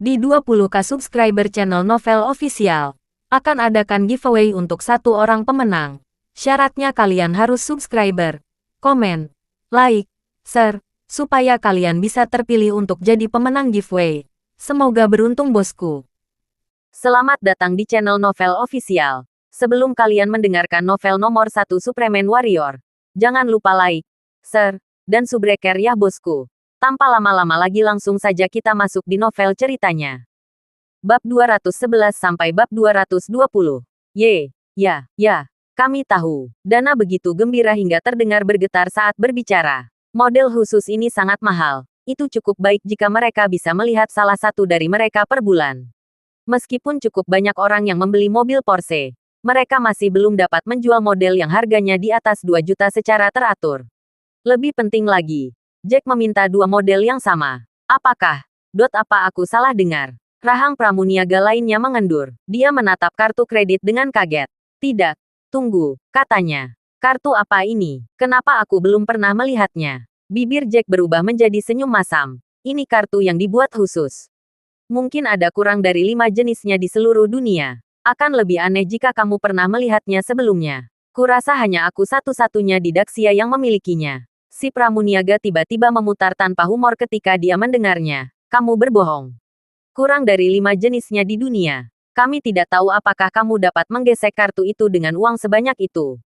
Di 20k subscriber channel Novel Official, akan adakan giveaway untuk satu orang pemenang. Syaratnya kalian harus subscriber, komen, like, share, supaya kalian bisa terpilih untuk jadi pemenang giveaway. Semoga beruntung bosku. Selamat datang di channel Novel Official. Sebelum kalian mendengarkan novel nomor 1 Superman Warrior, jangan lupa like, share, dan subrek ya bosku. Tanpa lama-lama lagi langsung saja kita masuk di novel ceritanya. Bab 211 sampai bab 220. Ya, kami tahu. Dana begitu gembira hingga terdengar bergetar saat berbicara. Model khusus ini sangat mahal. Itu cukup baik jika mereka bisa melihat salah satu dari mereka per bulan. Meskipun cukup banyak orang yang membeli mobil Porsche, mereka masih belum dapat menjual model yang harganya di atas 2 juta secara teratur. Lebih penting lagi, Jack meminta 2 model yang sama. Apakah? Apa aku salah dengar? Rahang pramuniaga lainnya mengendur. Dia menatap kartu kredit dengan kaget. Tidak. Tunggu, katanya. Kartu apa ini? Kenapa aku belum pernah melihatnya? Bibir Jack berubah menjadi senyum masam. Ini kartu yang dibuat khusus. Mungkin ada kurang dari 5 jenisnya di seluruh dunia. Akan lebih aneh jika kamu pernah melihatnya sebelumnya. Kurasa hanya aku satu-satunya di Daxia yang memilikinya. Si pramuniaga tiba-tiba memutar tanpa humor ketika dia mendengarnya. Kamu berbohong. Kurang dari 5 jenisnya di dunia. Kami tidak tahu apakah kamu dapat menggesek kartu itu dengan uang sebanyak itu.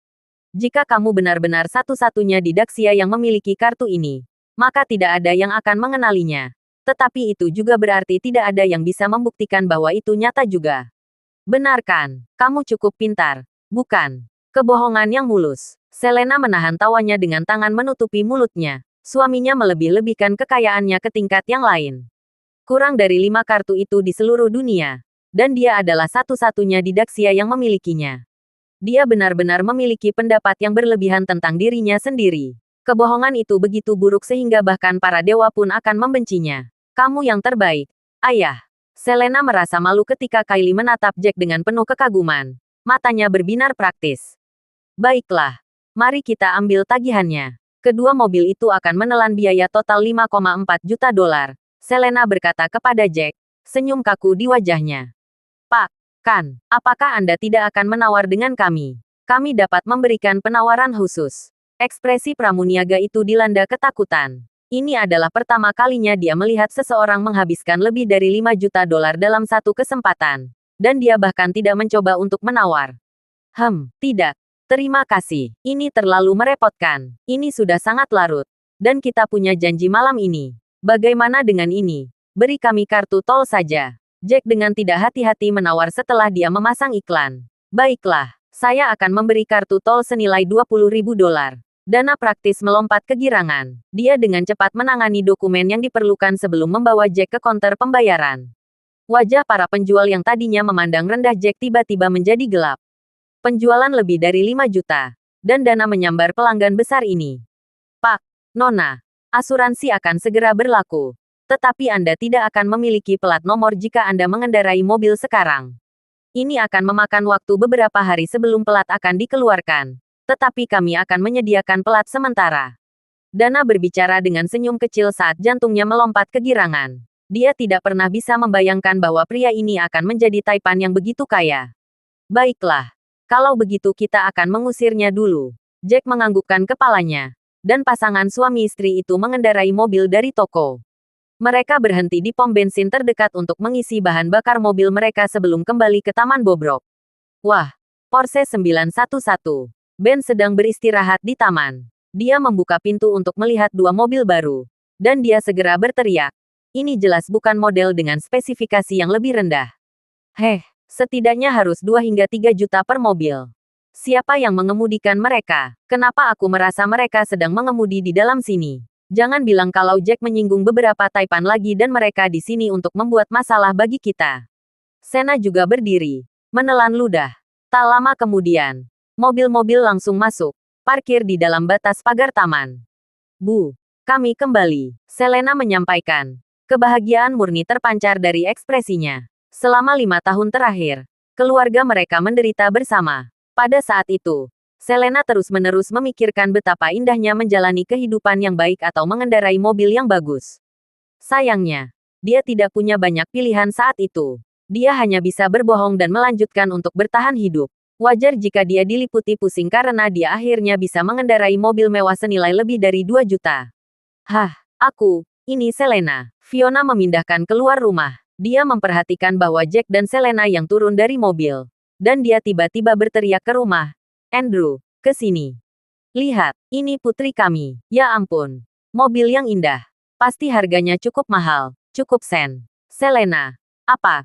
Jika kamu benar-benar satu-satunya di Daxia yang memiliki kartu ini, maka tidak ada yang akan mengenalinya. Tetapi itu juga berarti tidak ada yang bisa membuktikan bahwa itu nyata juga. Benar kan? Kamu cukup pintar, bukan? Kebohongan yang mulus. Selena menahan tawanya dengan tangan menutupi mulutnya. Suaminya melebih-lebihkan kekayaannya ke tingkat yang lain. Kurang dari 5 kartu itu di seluruh dunia. Dan dia adalah satu-satunya di Daxia yang memilikinya. Dia benar-benar memiliki pendapat yang berlebihan tentang dirinya sendiri. Kebohongan itu begitu buruk sehingga bahkan para dewa pun akan membencinya. Kamu yang terbaik, ayah. Selena merasa malu ketika Kylie menatap Jack dengan penuh kekaguman. Matanya berbinar praktis. Baiklah. Mari kita ambil tagihannya. Kedua mobil itu akan menelan biaya total 5,4 juta dolar. Selena berkata kepada Jack, senyum kaku di wajahnya. Pak, kan, apakah Anda tidak akan menawar dengan kami? Kami dapat memberikan penawaran khusus. Ekspresi pramuniaga itu dilanda ketakutan. Ini adalah pertama kalinya dia melihat seseorang menghabiskan lebih dari 5 juta dolar dalam satu kesempatan. Dan dia bahkan tidak mencoba untuk menawar. Tidak. Terima kasih. Ini terlalu merepotkan. Ini sudah sangat larut. Dan kita punya janji malam ini. Bagaimana dengan ini? Beri kami kartu tol saja. Jack dengan tidak hati-hati menawar setelah dia memasang iklan. Baiklah, saya akan memberi kartu tol senilai 20.000 dolar. Dana praktis melompat kegirangan. Dia dengan cepat menangani dokumen yang diperlukan sebelum membawa Jack ke konter pembayaran. Wajah para penjual yang tadinya memandang rendah Jack tiba-tiba menjadi gelap. Penjualan lebih dari 5 juta. Dan dana menyambar pelanggan besar ini. Pak, Nona, asuransi akan segera berlaku. Tetapi Anda tidak akan memiliki plat nomor jika Anda mengendarai mobil sekarang. Ini akan memakan waktu beberapa hari sebelum plat akan dikeluarkan. Tetapi kami akan menyediakan plat sementara. Dana berbicara dengan senyum kecil saat jantungnya melompat kegirangan. Dia tidak pernah bisa membayangkan bahwa pria ini akan menjadi taipan yang begitu kaya. Baiklah. Kalau begitu kita akan mengusirnya dulu. Jack menganggukkan kepalanya. Dan pasangan suami istri itu mengendarai mobil dari toko. Mereka berhenti di pom bensin terdekat untuk mengisi bahan bakar mobil mereka sebelum kembali ke Taman Bobrok. Wah, Porsche 911. Ben sedang beristirahat di taman. Dia membuka pintu untuk melihat 2 mobil baru. Dan dia segera berteriak. Ini jelas bukan model dengan spesifikasi yang lebih rendah. Setidaknya harus 2 hingga 3 juta per mobil. Siapa yang mengemudikan mereka? Kenapa aku merasa mereka sedang mengemudi di dalam sini? Jangan bilang kalau Jack menyinggung beberapa taipan lagi dan mereka di sini untuk membuat masalah bagi kita. Sena juga berdiri, menelan ludah. Tak lama kemudian, mobil-mobil langsung masuk, parkir di dalam batas pagar taman. Bu, kami kembali, Selena menyampaikan. Kebahagiaan murni terpancar dari ekspresinya. Selama 5 tahun terakhir, keluarga mereka menderita bersama. Pada saat itu, Selena terus-menerus memikirkan betapa indahnya menjalani kehidupan yang baik atau mengendarai mobil yang bagus. Sayangnya, Dia tidak punya banyak pilihan saat itu. Dia hanya bisa berbohong dan melanjutkan untuk bertahan hidup. Wajar jika dia diliputi pusing karena dia akhirnya bisa mengendarai mobil mewah senilai lebih dari 2 juta. Hah, ini Selena. Fiona memindahkan keluar rumah. Dia memperhatikan bahwa Jack dan Selena yang turun dari mobil. Dan dia tiba-tiba berteriak ke rumah. Andrew, ke sini. Lihat, ini putri kami. Ya ampun. Mobil yang indah. Pasti harganya cukup mahal. Cukup sen. Selena. Apa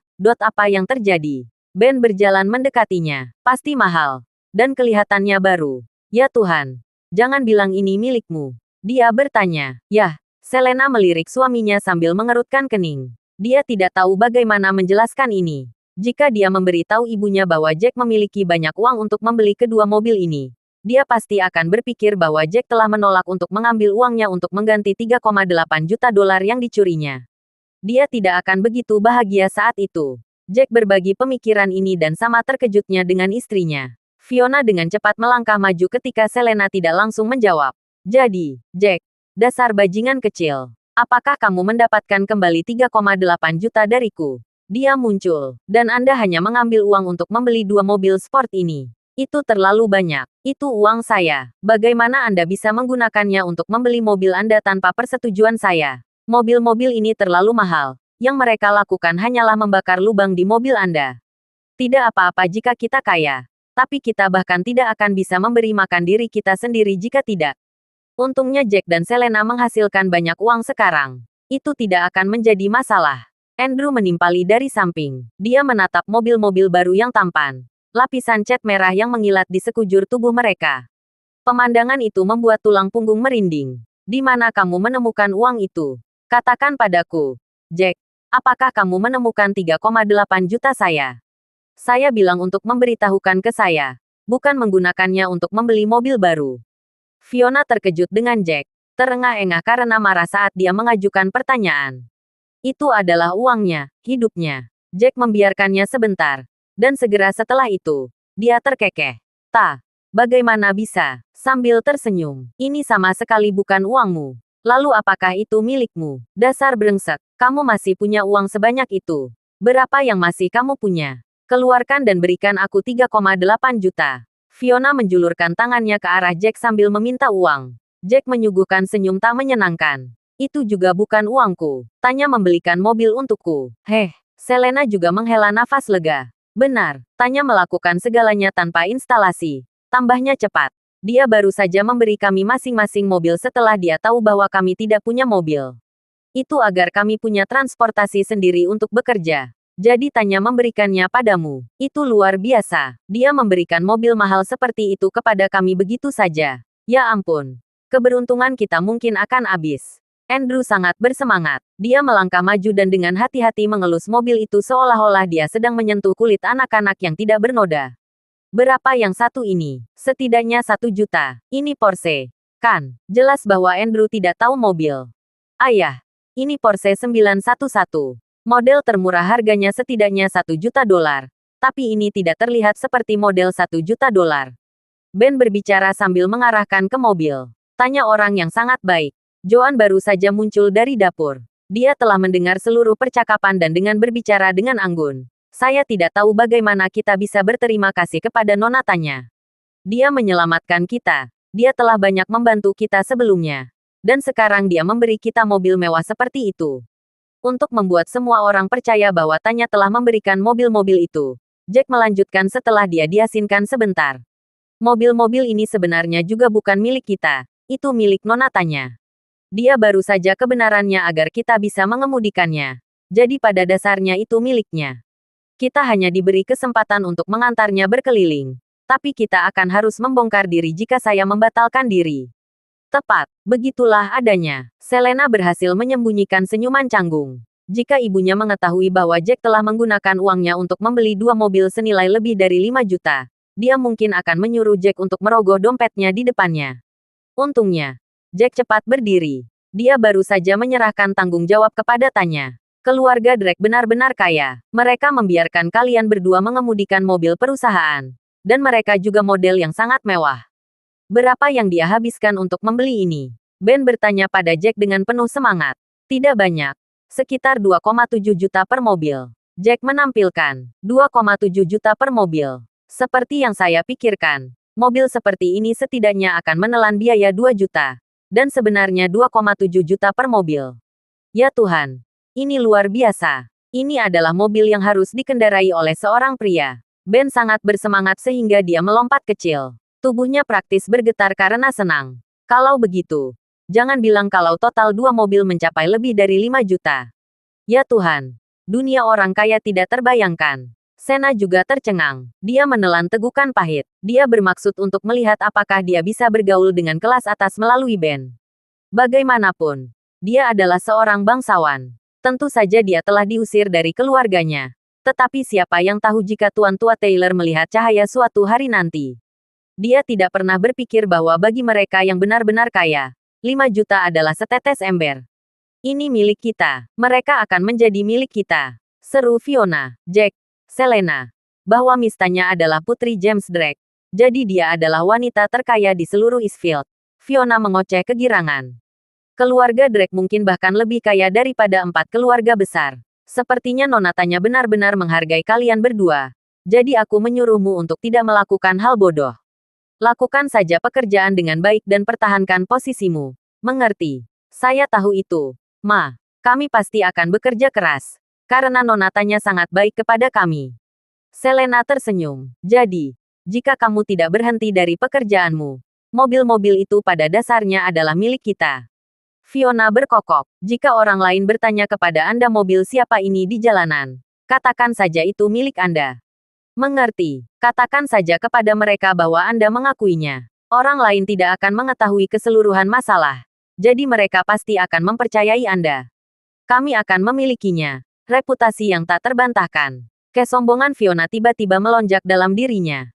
yang terjadi? Ben berjalan mendekatinya. Pasti mahal. Dan kelihatannya baru. Ya Tuhan. Jangan bilang ini milikmu. Dia bertanya. Yah. Selena melirik suaminya sambil mengerutkan kening. Dia tidak tahu bagaimana menjelaskan ini. Jika dia memberitahu ibunya bahwa Jack memiliki banyak uang untuk membeli kedua mobil ini, dia pasti akan berpikir bahwa Jack telah menolak untuk mengambil uangnya untuk mengganti 3,8 juta dolar yang dicurinya. Dia tidak akan begitu bahagia saat itu. Jack berbagi pemikiran ini dan sama terkejutnya dengan istrinya. Fiona dengan cepat melangkah maju ketika Selena tidak langsung menjawab. Jadi, Jack, dasar bajingan kecil. Apakah kamu mendapatkan kembali 3,8 juta dariku? Dia muncul, dan Anda hanya mengambil uang untuk membeli 2 mobil sport ini. Itu terlalu banyak. Itu uang saya. Bagaimana Anda bisa menggunakannya untuk membeli mobil Anda tanpa persetujuan saya? Mobil-mobil ini terlalu mahal. Yang mereka lakukan hanyalah membakar lubang di mobil Anda. Tidak apa-apa jika kita kaya. Tapi kita bahkan tidak akan bisa memberi makan diri kita sendiri jika tidak. Untungnya Jack dan Selena menghasilkan banyak uang sekarang. Itu tidak akan menjadi masalah. Andrew menimpali dari samping. Dia menatap mobil-mobil baru yang tampan. Lapisan cat merah yang mengilat di sekujur tubuh mereka. Pemandangan itu membuat tulang punggung merinding. Di mana kamu menemukan uang itu? Katakan padaku. Jack, apakah kamu menemukan 3,8 juta saya? Saya bilang untuk memberitahukan ke saya. Bukan menggunakannya untuk membeli mobil baru. Fiona terkejut dengan Jack. Terengah-engah karena marah saat dia mengajukan pertanyaan. Itu adalah uangnya, hidupnya. Jack membiarkannya sebentar. Dan segera setelah itu, dia terkekeh. Bagaimana bisa? Sambil tersenyum. Ini sama sekali bukan uangmu. Lalu apakah itu milikmu? Dasar brengsek. Kamu masih punya uang sebanyak itu. Berapa yang masih kamu punya? Keluarkan dan berikan aku 3,8 juta. Fiona menjulurkan tangannya ke arah Jack sambil meminta uang. Jack menyuguhkan senyum tak menyenangkan. Itu juga bukan uangku. Tanya membelikan mobil untukku. Selena juga menghela nafas lega. Benar, Tanya melakukan segalanya tanpa instalasi. Tambahnya cepat. Dia baru saja memberi kami masing-masing mobil setelah dia tahu bahwa kami tidak punya mobil. Itu agar kami punya transportasi sendiri untuk bekerja. Jadi Tanya memberikannya padamu. Itu luar biasa. Dia memberikan mobil mahal seperti itu kepada kami begitu saja. Ya ampun. Keberuntungan kita mungkin akan habis. Andrew sangat bersemangat. Dia melangkah maju dan dengan hati-hati mengelus mobil itu seolah-olah dia sedang menyentuh kulit anak-anak yang tidak bernoda. Berapa yang satu ini? Setidaknya 1 juta. Ini Porsche. Kan? Jelas bahwa Andrew tidak tahu mobil. Ayah. Ini Porsche 911. Model termurah harganya setidaknya 1 juta dolar. Tapi ini tidak terlihat seperti model 1 juta dolar. Ben berbicara sambil mengarahkan ke mobil. Tanya orang yang sangat baik. Joan baru saja muncul dari dapur. Dia telah mendengar seluruh percakapan dan dengan berbicara dengan anggun. Saya tidak tahu bagaimana kita bisa berterima kasih kepada Nona Tanya. Dia menyelamatkan kita. Dia telah banyak membantu kita sebelumnya. Dan sekarang dia memberi kita mobil mewah seperti itu. Untuk membuat semua orang percaya bahwa Tanya telah memberikan mobil-mobil itu. Jack melanjutkan setelah dia diasinkan sebentar. Mobil-mobil ini sebenarnya juga bukan milik kita. Itu milik Nona Tanya. Dia baru saja kebenarannya agar kita bisa mengemudikannya. Jadi pada dasarnya itu miliknya. Kita hanya diberi kesempatan untuk mengantarnya berkeliling. Tapi kita akan harus membongkar diri jika saya membatalkan diri. Tepat, begitulah adanya. Selena berhasil menyembunyikan senyuman canggung. Jika ibunya mengetahui bahwa Jack telah menggunakan uangnya untuk membeli 2 mobil senilai lebih dari 5 juta, dia mungkin akan menyuruh Jack untuk merogoh dompetnya di depannya. Untungnya, Jack cepat berdiri. Dia baru saja menyerahkan tanggung jawab kepada Tanya. Keluarga Drake benar-benar kaya. Mereka membiarkan kalian berdua mengemudikan mobil perusahaan. Dan mereka juga model yang sangat mewah. Berapa yang dia habiskan untuk membeli ini? Ben bertanya pada Jack dengan penuh semangat. Tidak banyak. Sekitar 2,7 juta per mobil. Jack menampilkan 2,7 juta per mobil. Seperti yang saya pikirkan, mobil seperti ini setidaknya akan menelan biaya 2 juta. Dan sebenarnya 2,7 juta per mobil. Ya Tuhan, ini luar biasa. Ini adalah mobil yang harus dikendarai oleh seorang pria. Ben sangat bersemangat sehingga dia melompat kecil. Tubuhnya praktis bergetar karena senang. Kalau begitu, jangan bilang kalau total 2 mobil mencapai lebih dari 5 juta. Ya Tuhan, dunia orang kaya tidak terbayangkan. Sena juga tercengang. Dia menelan tegukan pahit. Dia bermaksud untuk melihat apakah dia bisa bergaul dengan kelas atas melalui Ben. Bagaimanapun, dia adalah seorang bangsawan. Tentu saja dia telah diusir dari keluarganya. Tetapi siapa yang tahu jika Tuan Tua Taylor melihat cahaya suatu hari nanti. Dia tidak pernah berpikir bahwa bagi mereka yang benar-benar kaya, 5 juta adalah setetes ember. Ini milik kita. Mereka akan menjadi milik kita. Seru Fiona, Jack, Selena. Bahwa Mistanya adalah putri James Drake. Jadi dia adalah wanita terkaya di seluruh Eastfield. Fiona mengoceh kegirangan. Keluarga Drake mungkin bahkan lebih kaya daripada 4 keluarga besar. Sepertinya Nona Tanya benar-benar menghargai kalian berdua. Jadi aku menyuruhmu untuk tidak melakukan hal bodoh. Lakukan saja pekerjaan dengan baik dan pertahankan posisimu. Mengerti? Saya tahu itu. Ma, kami pasti akan bekerja keras. Karena Nona Tanya sangat baik kepada kami. Selena tersenyum. Jadi, jika kamu tidak berhenti dari pekerjaanmu, mobil-mobil itu pada dasarnya adalah milik kita. Fiona berkokok. Jika orang lain bertanya kepada Anda mobil siapa ini di jalanan, katakan saja itu milik Anda. Mengerti? Katakan saja kepada mereka bahwa Anda mengakuinya. Orang lain tidak akan mengetahui keseluruhan masalah. Jadi mereka pasti akan mempercayai Anda. Kami akan memilikinya. Reputasi yang tak terbantahkan. Kesombongan Fiona tiba-tiba melonjak dalam dirinya.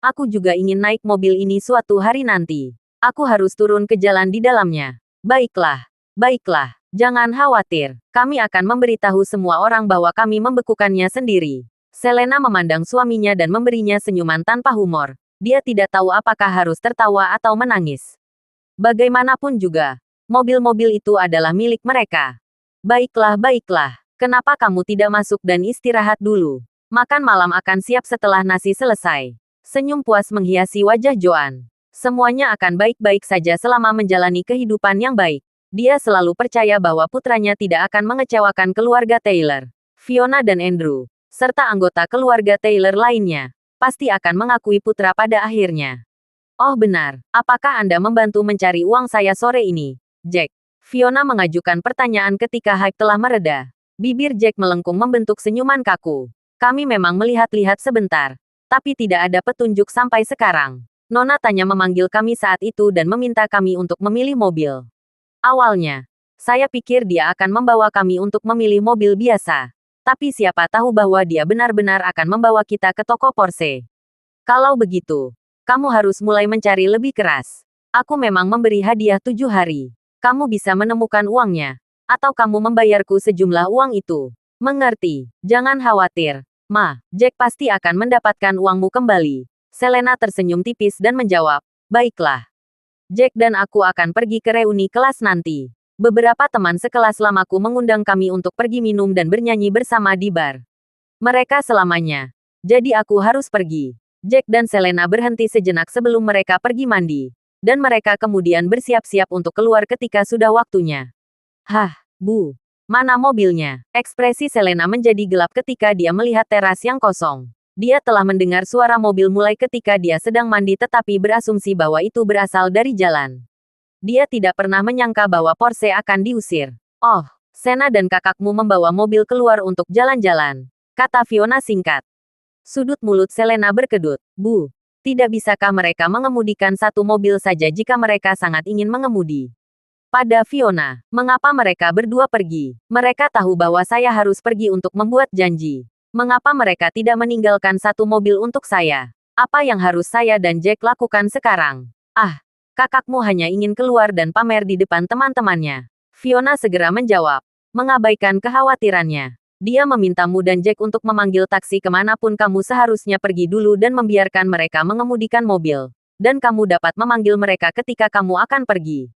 Aku juga ingin naik mobil ini suatu hari nanti. Aku harus turun ke jalan di dalamnya. Baiklah. Baiklah. Jangan khawatir. Kami akan memberitahu semua orang bahwa kami membekukannya sendiri. Selena memandang suaminya dan memberinya senyuman tanpa humor. Dia tidak tahu apakah harus tertawa atau menangis. Bagaimanapun juga, mobil-mobil itu adalah milik mereka. Baiklah, baiklah. Kenapa kamu tidak masuk dan istirahat dulu? Makan malam akan siap setelah nasi selesai. Senyum puas menghiasi wajah Joan. Semuanya akan baik-baik saja selama menjalani kehidupan yang baik. Dia selalu percaya bahwa putranya tidak akan mengecewakan keluarga Taylor. Fiona dan Andrew, serta anggota keluarga Taylor lainnya, pasti akan mengakui putra pada akhirnya. Oh benar, apakah Anda membantu mencari uang saya sore ini, Jack? Fiona mengajukan pertanyaan ketika hype telah mereda. Bibir Jack melengkung membentuk senyuman kaku. Kami memang melihat-lihat sebentar, tapi tidak ada petunjuk sampai sekarang. Nona Tanya memanggil kami saat itu dan meminta kami untuk memilih mobil. Awalnya, saya pikir dia akan membawa kami untuk memilih mobil biasa. Tapi siapa tahu bahwa dia benar-benar akan membawa kita ke toko Porsche. Kalau begitu, kamu harus mulai mencari lebih keras. Aku memang memberi hadiah 7 hari. Kamu bisa menemukan uangnya. Atau kamu membayarku sejumlah uang itu. Mengerti? Jangan khawatir. Ma, Jack pasti akan mendapatkan uangmu kembali. Selena tersenyum tipis dan menjawab, baiklah. Jack dan aku akan pergi ke reuni kelas nanti. Beberapa teman sekelas lamaku mengundang kami untuk pergi minum dan bernyanyi bersama di bar. Mereka selamanya. Jadi aku harus pergi. Jack dan Selena berhenti sejenak sebelum mereka pergi mandi. Dan mereka kemudian bersiap-siap untuk keluar ketika sudah waktunya. Bu. Mana mobilnya? Ekspresi Selena menjadi gelap ketika dia melihat teras yang kosong. Dia telah mendengar suara mobil mulai ketika dia sedang mandi tetapi berasumsi bahwa itu berasal dari jalan. Dia tidak pernah menyangka bahwa Porsche akan diusir. Oh, Sena dan kakakmu membawa mobil keluar untuk jalan-jalan, kata Fiona singkat. Sudut mulut Selena berkedut. Bu, tidak bisakah mereka mengemudikan satu mobil saja jika mereka sangat ingin mengemudi? Pada Fiona, mengapa mereka berdua pergi? Mereka tahu bahwa saya harus pergi untuk membuat janji. Mengapa mereka tidak meninggalkan satu mobil untuk saya? Apa yang harus saya dan Jack lakukan sekarang? Kakakmu hanya ingin keluar dan pamer di depan teman-temannya. Fiona segera menjawab, mengabaikan kekhawatirannya. Dia memintamu dan Jack untuk memanggil taksi kemanapun kamu seharusnya pergi dulu dan membiarkan mereka mengemudikan mobil. Dan kamu dapat memanggil mereka ketika kamu akan pergi.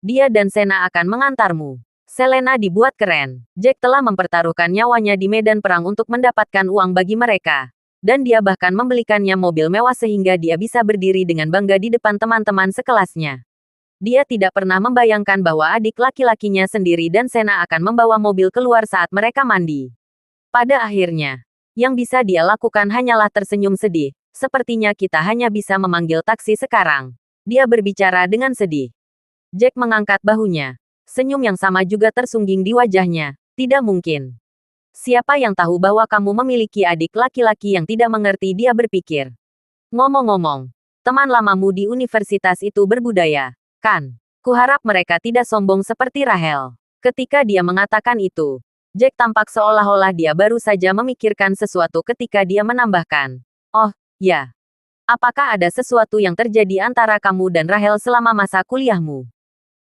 Dia dan Sena akan mengantarmu. Selena dibuat keren. Jack telah mempertaruhkan nyawanya di medan perang untuk mendapatkan uang bagi mereka. Dan dia bahkan membelikannya mobil mewah sehingga dia bisa berdiri dengan bangga di depan teman-teman sekelasnya. Dia tidak pernah membayangkan bahwa adik laki-lakinya sendiri dan Sena akan membawa mobil keluar saat mereka mandi. Pada akhirnya, yang bisa dia lakukan hanyalah tersenyum sedih. Sepertinya kita hanya bisa memanggil taksi sekarang. Dia berbicara dengan sedih. Jack mengangkat bahunya. Senyum yang sama juga tersungging di wajahnya. Tidak mungkin. Siapa yang tahu bahwa kamu memiliki adik laki-laki yang tidak mengerti, dia berpikir. Ngomong-ngomong, teman lamamu di universitas itu berbudaya, kan? Kuharap mereka tidak sombong seperti Rahel. Ketika dia mengatakan itu, Jack tampak seolah-olah dia baru saja memikirkan sesuatu ketika dia menambahkan. Oh, ya. Apakah ada sesuatu yang terjadi antara kamu dan Rahel selama masa kuliahmu?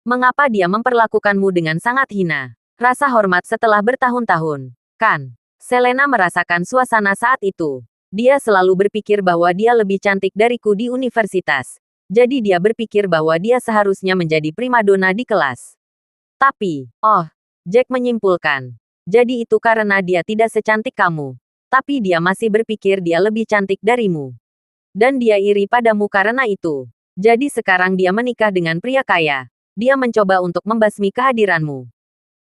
Mengapa dia memperlakukanmu dengan sangat hina? Rasa hormat setelah bertahun-tahun. Kan? Selena merasakan suasana saat itu. Dia selalu berpikir bahwa dia lebih cantik dariku di universitas. Jadi dia berpikir bahwa dia seharusnya menjadi primadona di kelas. Tapi, Jack menyimpulkan. Jadi itu karena dia tidak secantik kamu. Tapi dia masih berpikir dia lebih cantik darimu. Dan dia iri padamu karena itu. Jadi sekarang dia menikah dengan pria kaya. Dia mencoba untuk membasmi kehadiranmu.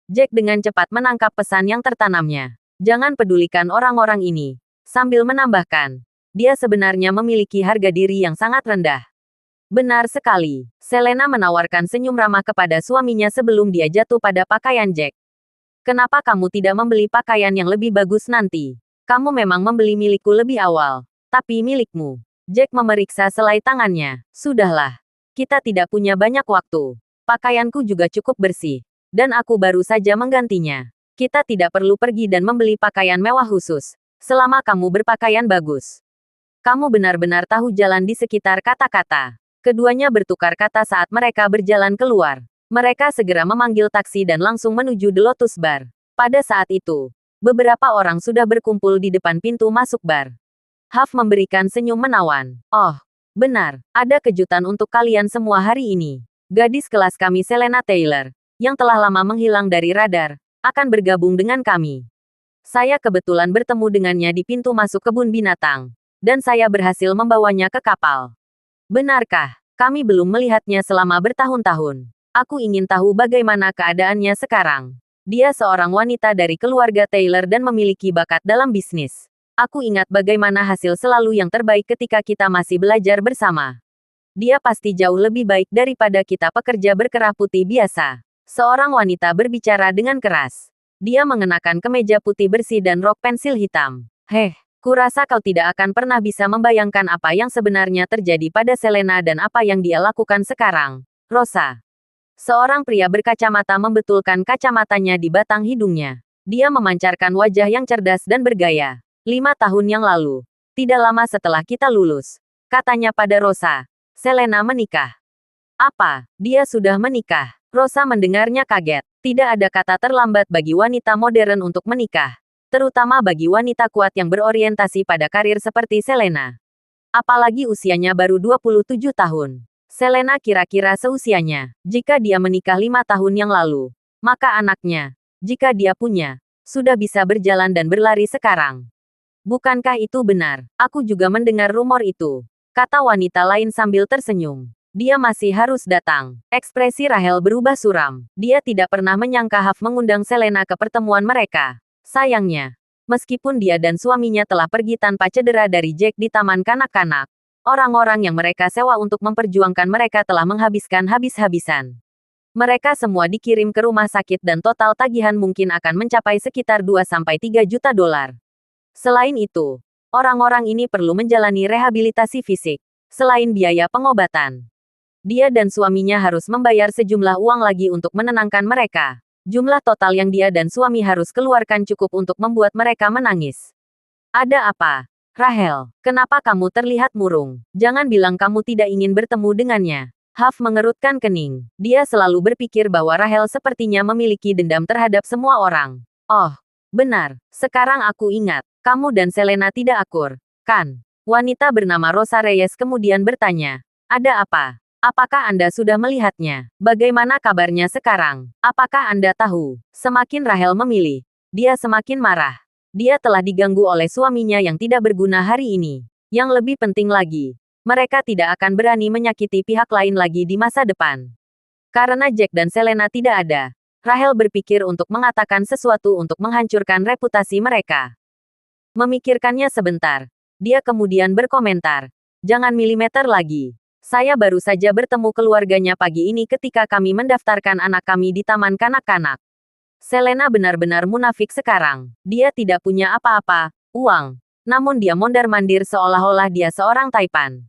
Jack dengan cepat menangkap pesan yang tertanamnya. Jangan pedulikan orang-orang ini. Sambil menambahkan, dia sebenarnya memiliki harga diri yang sangat rendah. Benar sekali. Selena menawarkan senyum ramah kepada suaminya sebelum dia jatuh pada pakaian Jack. Kenapa kamu tidak membeli pakaian yang lebih bagus nanti? Kamu memang membeli milikku lebih awal. Tapi milikmu. Jack memeriksa selai tangannya. Sudahlah. Kita tidak punya banyak waktu. Pakaianku juga cukup bersih. Dan aku baru saja menggantinya. Kita tidak perlu pergi dan membeli pakaian mewah khusus. Selama kamu berpakaian bagus. Kamu benar-benar tahu jalan di sekitar kata-kata. Keduanya bertukar kata saat mereka berjalan keluar. Mereka segera memanggil taksi dan langsung menuju The Lotus Bar. Pada saat itu, beberapa orang sudah berkumpul di depan pintu masuk bar. Huff memberikan senyum menawan. Oh, benar. Ada kejutan untuk kalian semua hari ini. Gadis kelas kami Selena Taylor, yang telah lama menghilang dari radar, akan bergabung dengan kami. Saya kebetulan bertemu dengannya di pintu masuk kebun binatang, dan saya berhasil membawanya ke kapal. Benarkah? Kami belum melihatnya selama bertahun-tahun. Aku ingin tahu bagaimana keadaannya sekarang. Dia seorang wanita dari keluarga Taylor dan memiliki bakat dalam bisnis. Aku ingat bagaimana hasil selalu yang terbaik ketika kita masih belajar bersama. Dia pasti jauh lebih baik daripada kita pekerja berkerah putih biasa. Seorang wanita berbicara dengan keras. Dia mengenakan kemeja putih bersih dan rok pensil hitam. Kurasa kau tidak akan pernah bisa membayangkan apa yang sebenarnya terjadi pada Selena dan apa yang dia lakukan sekarang, Rosa. Seorang pria berkacamata membetulkan kacamatanya di batang hidungnya. Dia memancarkan wajah yang cerdas dan bergaya. 5 tahun yang lalu, tidak lama setelah kita lulus, katanya pada Rosa, Selena menikah. Apa? Dia sudah menikah? Rosa mendengarnya kaget. Tidak ada kata terlambat bagi wanita modern untuk menikah. Terutama bagi wanita kuat yang berorientasi pada karir seperti Selena. Apalagi usianya baru 27 tahun. Selena kira-kira seusianya. Jika dia menikah 5 tahun yang lalu, maka anaknya, jika dia punya, sudah bisa berjalan dan berlari sekarang. Bukankah itu benar? Aku juga mendengar rumor itu, kata wanita lain sambil tersenyum. Dia masih harus datang. Ekspresi Rahel berubah suram. Dia tidak pernah menyangka Huff mengundang Selena ke pertemuan mereka. Sayangnya, meskipun dia dan suaminya telah pergi tanpa cedera dari Jack di taman kanak-kanak, orang-orang yang mereka sewa untuk memperjuangkan mereka telah menghabiskan habis-habisan. Mereka semua dikirim ke rumah sakit dan total tagihan mungkin akan mencapai sekitar 2-3 juta dolar. Selain itu, orang-orang ini perlu menjalani rehabilitasi fisik, selain biaya pengobatan. Dia dan suaminya harus membayar sejumlah uang lagi untuk menenangkan mereka. Jumlah total yang dia dan suami harus keluarkan cukup untuk membuat mereka menangis. Ada apa? Rahel, kenapa kamu terlihat murung? Jangan bilang kamu tidak ingin bertemu dengannya. Huff mengerutkan kening. Dia selalu berpikir bahwa Rahel sepertinya memiliki dendam terhadap semua orang. Oh, benar. Sekarang aku ingat. Kamu dan Selena tidak akur, kan? Wanita bernama Rosa Reyes kemudian bertanya. Ada apa? Apakah Anda sudah melihatnya? Bagaimana kabarnya sekarang? Apakah Anda tahu? Semakin Rahel memilih, dia semakin marah. Dia telah diganggu oleh suaminya yang tidak berguna hari ini. Yang lebih penting lagi, mereka tidak akan berani menyakiti pihak lain lagi di masa depan. Karena Jack dan Selena tidak ada, Rahel berpikir untuk mengatakan sesuatu untuk menghancurkan reputasi mereka. Memikirkannya sebentar, dia kemudian berkomentar, "Jangan milimeter lagi. Saya baru saja bertemu keluarganya pagi ini ketika kami mendaftarkan anak kami di taman kanak-kanak. Selena benar-benar munafik sekarang. Dia tidak punya apa-apa, uang. Namun dia mondar-mandir seolah-olah dia seorang taipan.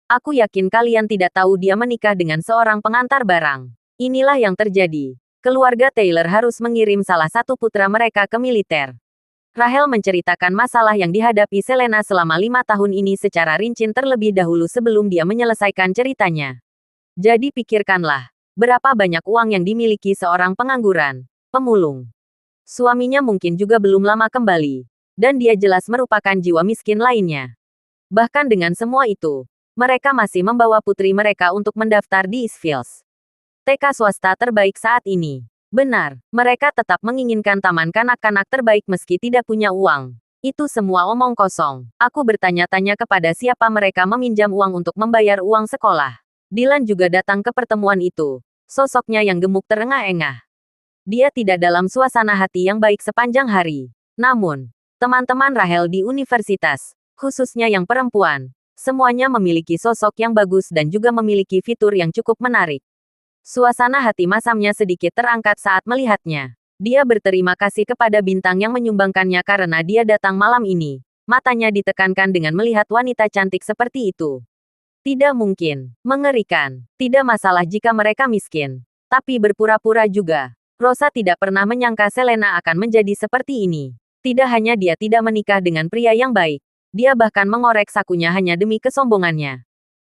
Aku yakin kalian tidak tahu dia menikah dengan seorang pengantar barang. Inilah yang terjadi. Keluarga Taylor harus mengirim salah satu putra mereka ke militer." Rahel menceritakan masalah yang dihadapi Selena selama 5 tahun ini secara rinci terlebih dahulu sebelum dia menyelesaikan ceritanya. Jadi pikirkanlah, berapa banyak uang yang dimiliki seorang pengangguran, pemulung. Suaminya mungkin juga belum lama kembali. Dan dia jelas merupakan jiwa miskin lainnya. Bahkan dengan semua itu, mereka masih membawa putri mereka untuk mendaftar di Eastfields, TK swasta terbaik saat ini. Benar, mereka tetap menginginkan taman kanak-kanak terbaik meski tidak punya uang. Itu semua omong kosong. Aku bertanya-tanya kepada siapa mereka meminjam uang untuk membayar uang sekolah. Dylan juga datang ke pertemuan itu. Sosoknya yang gemuk terengah-engah. Dia tidak dalam suasana hati yang baik sepanjang hari. Namun, teman-teman Rahel di universitas, khususnya yang perempuan, semuanya memiliki sosok yang bagus dan juga memiliki fitur yang cukup menarik. Suasana hati masamnya sedikit terangkat saat melihatnya. Dia berterima kasih kepada bintang yang menyumbangkannya karena dia datang malam ini. Matanya ditekankan dengan melihat wanita cantik seperti itu. Tidak mungkin. Mengerikan. Tidak masalah jika mereka miskin. Tapi berpura-pura juga. Rosa tidak pernah menyangka Selena akan menjadi seperti ini. Tidak hanya dia tidak menikah dengan pria yang baik. Dia bahkan mengorek sakunya hanya demi kesombongannya.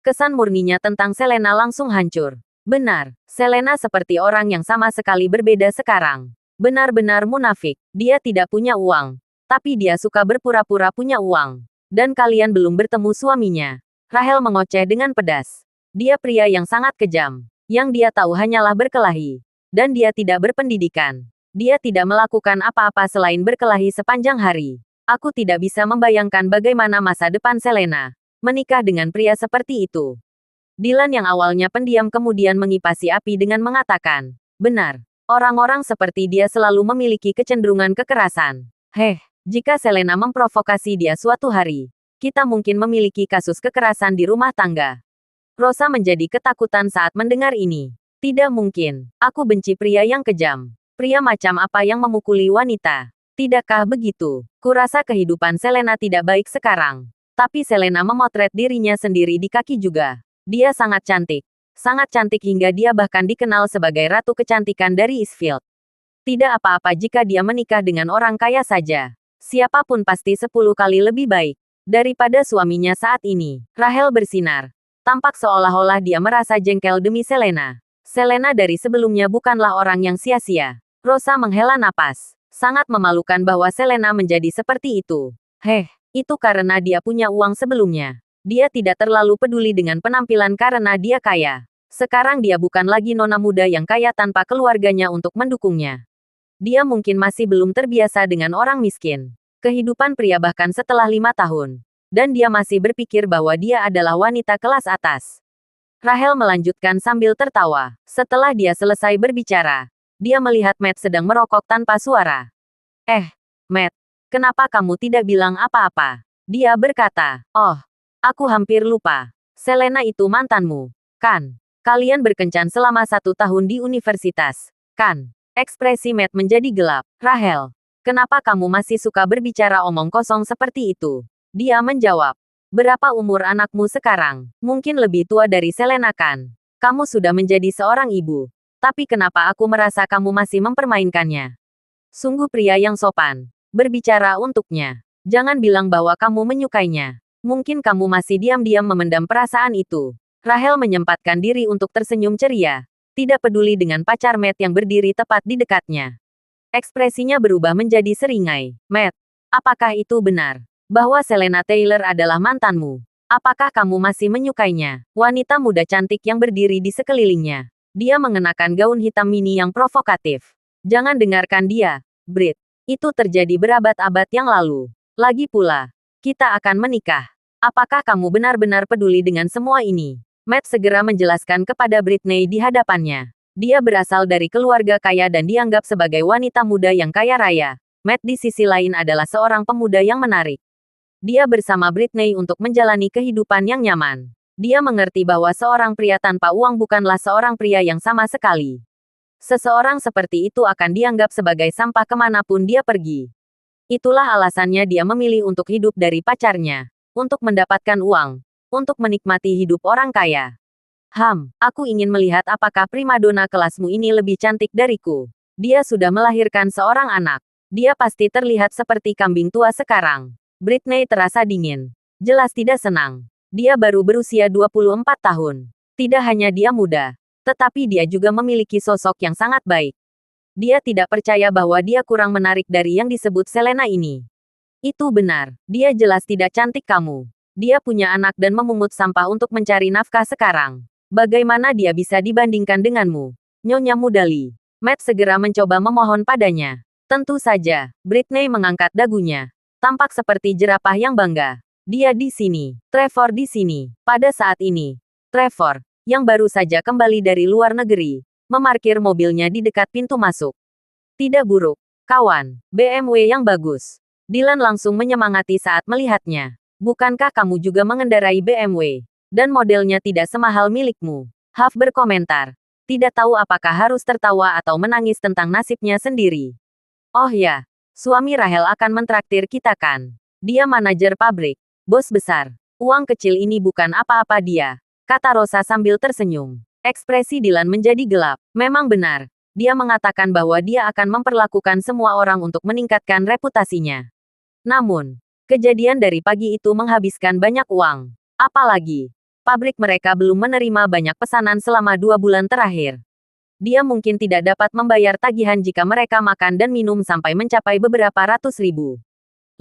Kesan murninya tentang Selena langsung hancur. Benar, Selena seperti orang yang sama sekali berbeda sekarang. Benar-benar munafik. Dia tidak punya uang. Tapi dia suka berpura-pura punya uang. Dan kalian belum bertemu suaminya. Rahel mengoceh dengan pedas. Dia pria yang sangat kejam. Yang dia tahu hanyalah berkelahi. Dan dia tidak berpendidikan. Dia tidak melakukan apa-apa selain berkelahi sepanjang hari. Aku tidak bisa membayangkan bagaimana masa depan Selena menikah dengan pria seperti itu. Dylan yang awalnya pendiam kemudian mengipasi api dengan mengatakan, "Benar, orang-orang seperti dia selalu memiliki kecenderungan kekerasan. Jika Selena memprovokasi dia suatu hari, kita mungkin memiliki kasus kekerasan di rumah tangga." Rosa menjadi ketakutan saat mendengar ini. Tidak mungkin, aku benci pria yang kejam. Pria macam apa yang memukuli wanita? Tidakkah begitu? Kurasa kehidupan Selena tidak baik sekarang. Tapi Selena memotret dirinya sendiri di kaki juga. Dia sangat cantik. Sangat cantik hingga dia bahkan dikenal sebagai ratu kecantikan dari Eastfield. Tidak apa-apa jika dia menikah dengan orang kaya saja. Siapapun pasti 10 kali lebih baik daripada suaminya saat ini. Rahel bersinar. Tampak seolah-olah dia merasa jengkel demi Selena. Selena dari sebelumnya bukanlah orang yang sia-sia. Rosa menghela napas. Sangat memalukan bahwa Selena menjadi seperti itu. Itu karena dia punya uang sebelumnya. Dia tidak terlalu peduli dengan penampilan karena dia kaya. Sekarang dia bukan lagi nona muda yang kaya tanpa keluarganya untuk mendukungnya. Dia mungkin masih belum terbiasa dengan orang miskin. Kehidupan pria bahkan setelah 5 tahun. Dan dia masih berpikir bahwa dia adalah wanita kelas atas. Rahel melanjutkan sambil tertawa. Setelah dia selesai berbicara, dia melihat Matt sedang merokok tanpa suara. Matt, kenapa kamu tidak bilang apa-apa? Dia berkata, "Oh, aku hampir lupa. Selena itu mantanmu, kan? Kalian berkencan selama 1 tahun di universitas, kan?" Ekspresi Matt menjadi gelap. "Rahel, kenapa kamu masih suka berbicara omong kosong seperti itu?" Dia menjawab. "Berapa umur anakmu sekarang? Mungkin lebih tua dari Selena kan? Kamu sudah menjadi seorang ibu. Tapi kenapa aku merasa kamu masih mempermainkannya?" Sungguh pria yang sopan. Berbicara untuknya. Jangan bilang bahwa kamu menyukainya. Mungkin kamu masih diam-diam memendam perasaan itu. Rahel menyempatkan diri untuk tersenyum ceria. Tidak peduli dengan pacar Matt yang berdiri tepat di dekatnya. Ekspresinya berubah menjadi seringai. "Matt, apakah itu benar? Bahwa Selena Taylor adalah mantanmu?" Apakah kamu masih menyukainya? Wanita muda cantik yang berdiri di sekelilingnya. Dia mengenakan gaun hitam mini yang provokatif. Jangan dengarkan dia, Brit. Itu terjadi berabad-abad yang lalu. Lagi pula, kita akan menikah. Apakah kamu benar-benar peduli dengan semua ini? Matt segera menjelaskan kepada Britney di hadapannya. Dia berasal dari keluarga kaya dan dianggap sebagai wanita muda yang kaya raya. Matt di sisi lain adalah seorang pemuda yang menarik. Dia bersama Britney untuk menjalani kehidupan yang nyaman. Dia mengerti bahwa seorang pria tanpa uang bukanlah seorang pria yang sama sekali. Seseorang seperti itu akan dianggap sebagai sampah kemanapun dia pergi. Itulah alasannya dia memilih untuk hidup dari pacarnya. Untuk mendapatkan uang. Untuk menikmati hidup orang kaya. Aku ingin melihat apakah primadona kelasmu ini lebih cantik dariku. Dia sudah melahirkan seorang anak. Dia pasti terlihat seperti kambing tua sekarang. Britney terasa dingin. Jelas tidak senang. Dia baru berusia 24 tahun. Tidak hanya dia muda, tetapi dia juga memiliki sosok yang sangat baik. Dia tidak percaya bahwa dia kurang menarik dari yang disebut Selena ini. Itu benar, dia jelas tidak cantik kamu. Dia punya anak dan memungut sampah untuk mencari nafkah sekarang. Bagaimana dia bisa dibandingkan denganmu? Nyonya Mudali. Matt segera mencoba memohon padanya. Tentu saja, Britney mengangkat dagunya. Tampak seperti jerapah yang bangga. Dia di sini, Trevor di sini. Pada saat ini, Trevor, yang baru saja kembali dari luar negeri, memarkir mobilnya di dekat pintu masuk. Tidak buruk, kawan. BMW yang bagus. Dylan langsung menyemangati saat melihatnya. Bukankah kamu juga mengendarai BMW? Dan modelnya tidak semahal milikmu. Huff berkomentar. Tidak tahu apakah harus tertawa atau menangis tentang nasibnya sendiri. Oh ya, suami Rahel akan mentraktir kita kan? Dia manajer pabrik. Bos besar, uang kecil ini bukan apa-apa dia, kata Rosa sambil tersenyum. Ekspresi Dylan menjadi gelap. Memang benar, dia mengatakan bahwa dia akan memperlakukan semua orang untuk meningkatkan reputasinya. Namun, kejadian dari pagi itu menghabiskan banyak uang. Apalagi, pabrik mereka belum menerima banyak pesanan selama 2 bulan terakhir. Dia mungkin tidak dapat membayar tagihan jika mereka makan dan minum sampai mencapai beberapa ratus ribu.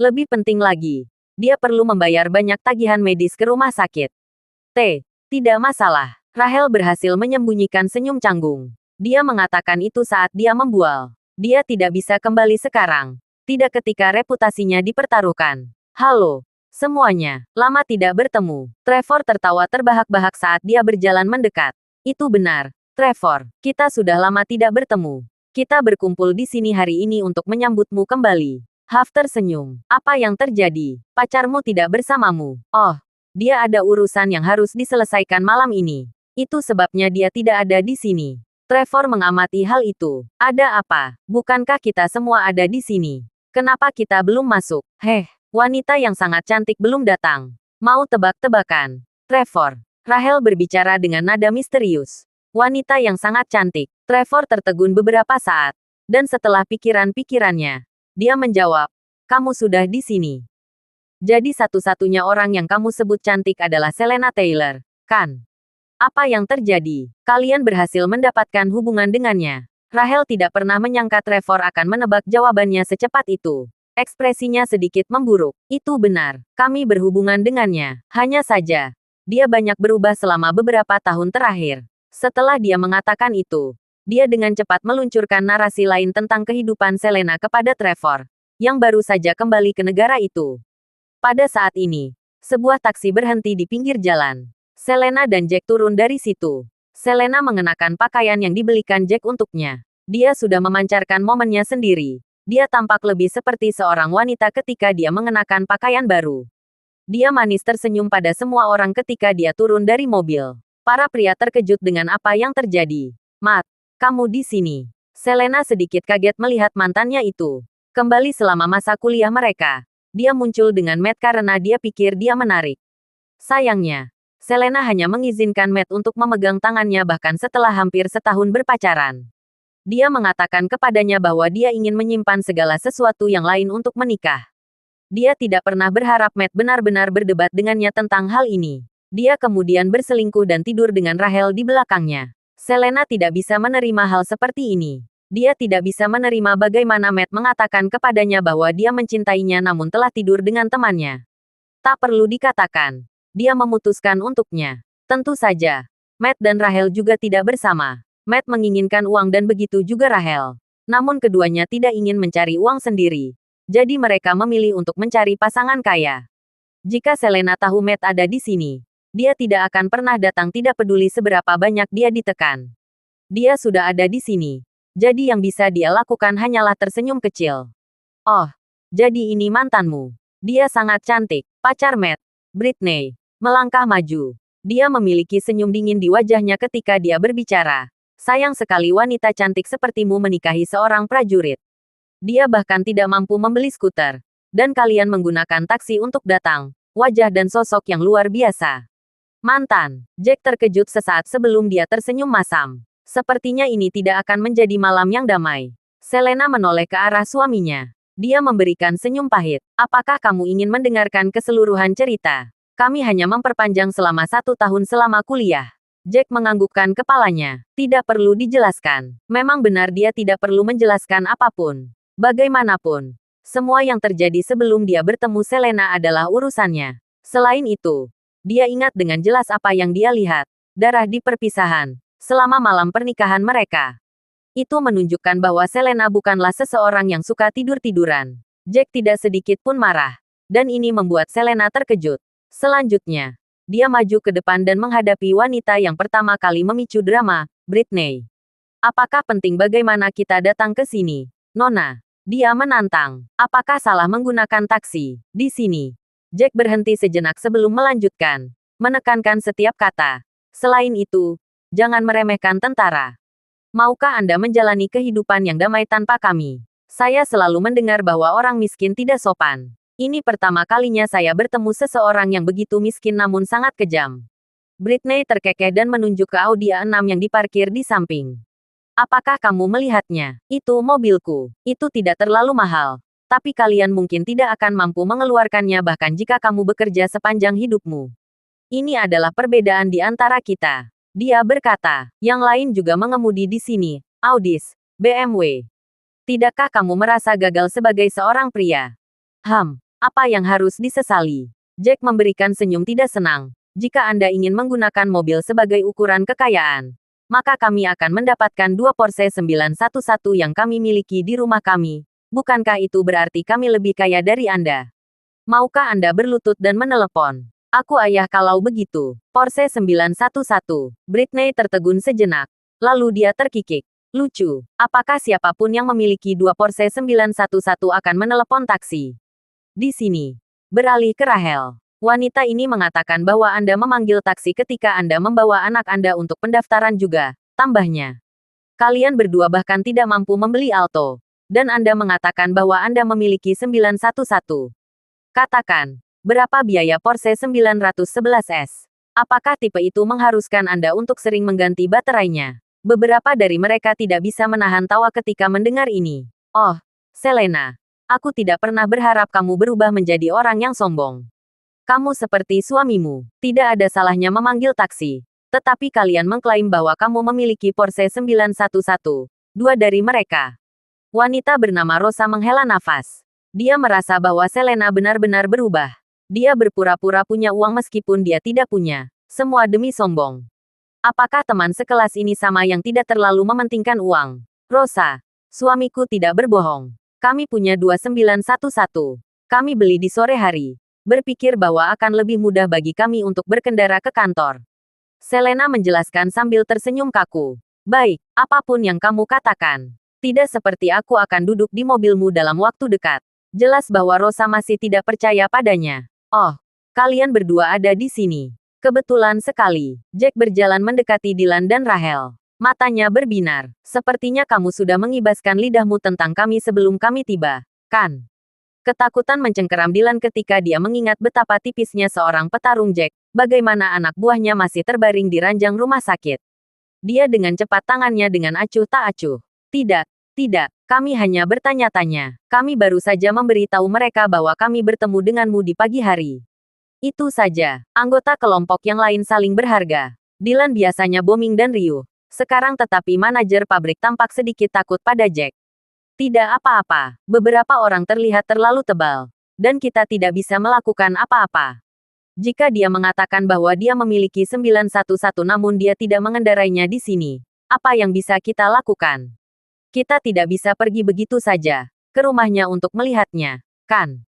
Lebih penting lagi, dia perlu membayar banyak tagihan medis ke rumah sakit. Tidak masalah. Rahel berhasil menyembunyikan senyum canggung. Dia mengatakan itu saat dia membual. Dia tidak bisa kembali sekarang. Tidak ketika reputasinya dipertaruhkan. Halo, semuanya. Lama tidak bertemu. Trevor tertawa terbahak-bahak saat dia berjalan mendekat. Itu benar, Trevor. Kita sudah lama tidak bertemu. Kita berkumpul di sini hari ini untuk menyambutmu kembali. Huff tersenyum. Apa yang terjadi? Pacarmu tidak bersamamu. Oh, dia ada urusan yang harus diselesaikan malam ini. Itu sebabnya dia tidak ada di sini. Trevor mengamati hal itu. Ada apa? Bukankah kita semua ada di sini? Kenapa kita belum masuk? Wanita yang sangat cantik belum datang. Mau tebak-tebakan? Trevor. Rahel berbicara dengan nada misterius. Wanita yang sangat cantik. Trevor tertegun beberapa saat. Dan setelah pikiran-pikirannya, dia menjawab, kamu sudah di sini. Jadi satu-satunya orang yang kamu sebut cantik adalah Selena Taylor, kan? Apa yang terjadi? Kalian berhasil mendapatkan hubungan dengannya. Rahel tidak pernah menyangka Trevor akan menebak jawabannya secepat itu. Ekspresinya sedikit memburuk. Itu benar, kami berhubungan dengannya. Hanya saja, dia banyak berubah selama beberapa tahun terakhir. Setelah dia mengatakan itu, dia dengan cepat meluncurkan narasi lain tentang kehidupan Selena kepada Trevor, yang baru saja kembali ke negara itu. Pada saat ini, sebuah taksi berhenti di pinggir jalan. Selena dan Jack turun dari situ. Selena mengenakan pakaian yang dibelikan Jack untuknya. Dia sudah memancarkan momennya sendiri. Dia tampak lebih seperti seorang wanita ketika dia mengenakan pakaian baru. Dia manis tersenyum pada semua orang ketika dia turun dari mobil. Para pria terkejut dengan apa yang terjadi. Matt, kamu di sini. Selena sedikit kaget melihat mantannya itu. Kembali selama masa kuliah mereka. Dia muncul dengan Matt karena dia pikir dia menarik. Sayangnya, Selena hanya mengizinkan Matt untuk memegang tangannya bahkan setelah hampir setahun berpacaran. Dia mengatakan kepadanya bahwa dia ingin menyimpan segala sesuatu yang lain untuk menikah. Dia tidak pernah berharap Matt benar-benar berdebat dengannya tentang hal ini. Dia kemudian berselingkuh dan tidur dengan Rahel di belakangnya. Selena tidak bisa menerima hal seperti ini. Dia tidak bisa menerima bagaimana Matt mengatakan kepadanya bahwa dia mencintainya namun telah tidur dengan temannya. Tak perlu dikatakan, dia memutuskan untuknya. Tentu saja, Matt dan Rahel juga tidak bersama. Matt menginginkan uang dan begitu juga Rahel. Namun keduanya tidak ingin mencari uang sendiri. Jadi mereka memilih untuk mencari pasangan kaya. Jika Selena tahu Matt ada di sini, dia tidak akan pernah datang, tidak peduli seberapa banyak dia ditekan. Dia sudah ada di sini. Jadi yang bisa dia lakukan hanyalah tersenyum kecil. Oh, jadi ini mantanmu. Dia sangat cantik. Pacar Matt, Britney, melangkah maju. Dia memiliki senyum dingin di wajahnya ketika dia berbicara. Sayang sekali wanita cantik sepertimu menikahi seorang prajurit. Dia bahkan tidak mampu membeli skuter. Dan kalian menggunakan taksi untuk datang. Wajah dan sosok yang luar biasa. Mantan. Jack terkejut sesaat sebelum dia tersenyum masam. Sepertinya ini tidak akan menjadi malam yang damai. Selena menoleh ke arah suaminya. Dia memberikan senyum pahit. Apakah kamu ingin mendengarkan keseluruhan cerita? Kami hanya memperpanjang selama 1 tahun selama kuliah. Jack menganggukkan kepalanya. Tidak perlu dijelaskan. Memang benar dia tidak perlu menjelaskan apapun. Bagaimanapun, semua yang terjadi sebelum dia bertemu Selena adalah urusannya. Selain itu, dia ingat dengan jelas apa yang dia lihat. Darah di perpisahan. Selama malam pernikahan mereka. Itu menunjukkan bahwa Selena bukanlah seseorang yang suka tidur-tiduran. Jack tidak sedikit pun marah. Dan ini membuat Selena terkejut. Selanjutnya, dia maju ke depan dan menghadapi wanita yang pertama kali memicu drama, Britney. Apakah penting bagaimana kita datang ke sini, Nona? Dia menantang. Apakah salah menggunakan taksi di sini? Jack berhenti sejenak sebelum melanjutkan. Menekankan setiap kata. Selain itu, jangan meremehkan tentara. Maukah Anda menjalani kehidupan yang damai tanpa kami? Saya selalu mendengar bahwa orang miskin tidak sopan. Ini pertama kalinya saya bertemu seseorang yang begitu miskin namun sangat kejam. Britney terkekeh dan menunjuk ke Audi A6 yang diparkir di samping. Apakah kamu melihatnya? Itu mobilku. Itu tidak terlalu mahal. Tapi kalian mungkin tidak akan mampu mengeluarkannya bahkan jika kamu bekerja sepanjang hidupmu. Ini adalah perbedaan di antara kita. Dia berkata, yang lain juga mengemudi di sini, Audis, BMW. Tidakkah kamu merasa gagal sebagai seorang pria? Apa yang harus disesali? Jack memberikan senyum tidak senang. Jika Anda ingin menggunakan mobil sebagai ukuran kekayaan, maka kami akan mendapatkan 2 Porsche 911 yang kami miliki di rumah kami. Bukankah itu berarti kami lebih kaya dari Anda? Maukah Anda berlutut dan menelepon? Aku ayah kalau begitu. Porsche 911. Britney tertegun sejenak. Lalu dia terkikik. Lucu. Apakah siapapun yang memiliki 2 Porsche 911 akan menelepon taksi? Di sini. Beralih ke Rahel. Wanita ini mengatakan bahwa Anda memanggil taksi ketika Anda membawa anak Anda untuk pendaftaran juga. Tambahnya. Kalian berdua bahkan tidak mampu membeli Alto. Dan Anda mengatakan bahwa Anda memiliki 911. Katakan. Berapa biaya Porsche 911S? Apakah tipe itu mengharuskan Anda untuk sering mengganti baterainya? Beberapa dari mereka tidak bisa menahan tawa ketika mendengar ini. Oh, Selena. Aku tidak pernah berharap kamu berubah menjadi orang yang sombong. Kamu seperti suamimu. Tidak ada salahnya memanggil taksi. Tetapi kalian mengklaim bahwa kamu memiliki Porsche 911. 2 dari mereka. Wanita bernama Rosa menghela nafas. Dia merasa bahwa Selena benar-benar berubah. Dia berpura-pura punya uang meskipun dia tidak punya. Semua demi sombong. Apakah teman sekelas ini sama yang tidak terlalu mementingkan uang? Rosa, suamiku tidak berbohong. Kami punya 2911. Kami beli di sore hari. Berpikir bahwa akan lebih mudah bagi kami untuk berkendara ke kantor. Selena menjelaskan sambil tersenyum kaku. Baik, apapun yang kamu katakan. Tidak seperti aku akan duduk di mobilmu dalam waktu dekat. Jelas bahwa Rosa masih tidak percaya padanya. Oh, kalian berdua ada di sini. Kebetulan sekali. Jack berjalan mendekati Dylan dan Rahel. Matanya berbinar. Sepertinya kamu sudah mengibaskan lidahmu tentang kami sebelum kami tiba, kan? Ketakutan mencengkeram Dylan ketika dia mengingat betapa tipisnya seorang petarung Jack. Bagaimana anak buahnya masih terbaring di ranjang rumah sakit. Dia dengan cepat tangannya dengan acuh tak acuh. Tidak, kami hanya bertanya-tanya. Kami baru saja memberitahu mereka bahwa kami bertemu denganmu di pagi hari. Itu saja. Anggota kelompok yang lain saling berharga. Dylan biasanya booming dan riuh. Sekarang tetapi manajer pabrik tampak sedikit takut pada Jack. Tidak apa-apa. Beberapa orang terlihat terlalu tebal. Dan kita tidak bisa melakukan apa-apa. Jika dia mengatakan bahwa dia memiliki 911 namun dia tidak mengendarainya di sini, apa yang bisa kita lakukan? Kita tidak bisa pergi begitu saja ke rumahnya untuk melihatnya, kan?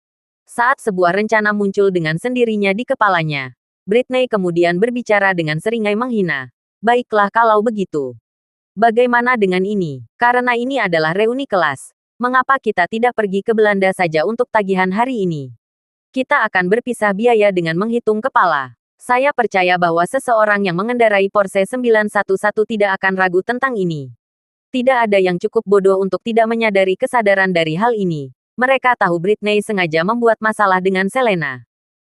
Saat sebuah rencana muncul dengan sendirinya di kepalanya, Britney kemudian berbicara dengan seringai menghina. Baiklah kalau begitu. Bagaimana dengan ini? Karena ini adalah reuni kelas. Mengapa kita tidak pergi ke Belanda saja untuk tagihan hari ini? Kita akan berpisah biaya dengan menghitung kepala. Saya percaya bahwa seseorang yang mengendarai Porsche 911 tidak akan ragu tentang ini. Tidak ada yang cukup bodoh untuk tidak menyadari kesadaran dari hal ini. Mereka tahu Britney sengaja membuat masalah dengan Selena.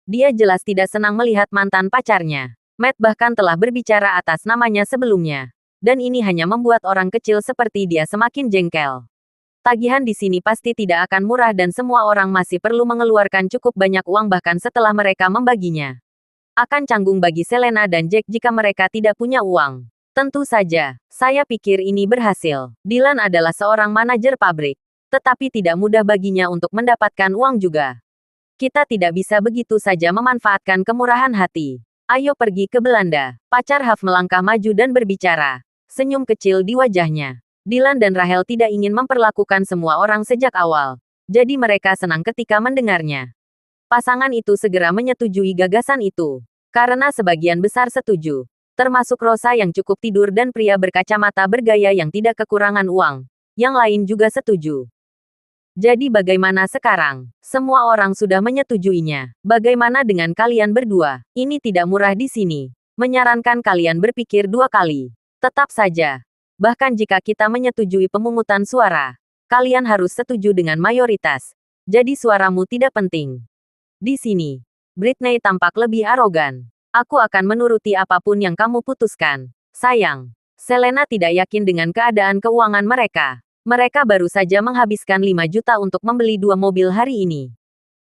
Dia jelas tidak senang melihat mantan pacarnya. Matt bahkan telah berbicara atas namanya sebelumnya. Dan ini hanya membuat orang kecil seperti dia semakin jengkel. Tagihan di sini pasti tidak akan murah dan semua orang masih perlu mengeluarkan cukup banyak uang bahkan setelah mereka membaginya. Akan canggung bagi Selena dan Jack jika mereka tidak punya uang. Tentu saja, saya pikir ini berhasil. Dylan adalah seorang manajer pabrik. Tetapi tidak mudah baginya untuk mendapatkan uang juga. Kita tidak bisa begitu saja memanfaatkan kemurahan hati. Ayo pergi ke Belanda. Pacar Huff melangkah maju dan berbicara. Senyum kecil di wajahnya. Dylan dan Rahel tidak ingin memperlakukan semua orang sejak awal. Jadi mereka senang ketika mendengarnya. Pasangan itu segera menyetujui gagasan itu. Karena sebagian besar setuju. Termasuk Rosa yang cukup tidur dan pria berkacamata bergaya yang tidak kekurangan uang. Yang lain juga setuju. Jadi bagaimana sekarang? Semua orang sudah menyetujuinya. Bagaimana dengan kalian berdua? Ini tidak murah di sini. Menyarankan kalian berpikir dua kali. Tetap saja. Bahkan jika kita menyetujui pemungutan suara, kalian harus setuju dengan mayoritas. Jadi suaramu tidak penting. Di sini, Britney tampak lebih arogan. Aku akan menuruti apapun yang kamu putuskan. Sayang, Selena tidak yakin dengan keadaan keuangan mereka. Mereka baru saja menghabiskan 5 juta untuk membeli 2 mobil hari ini.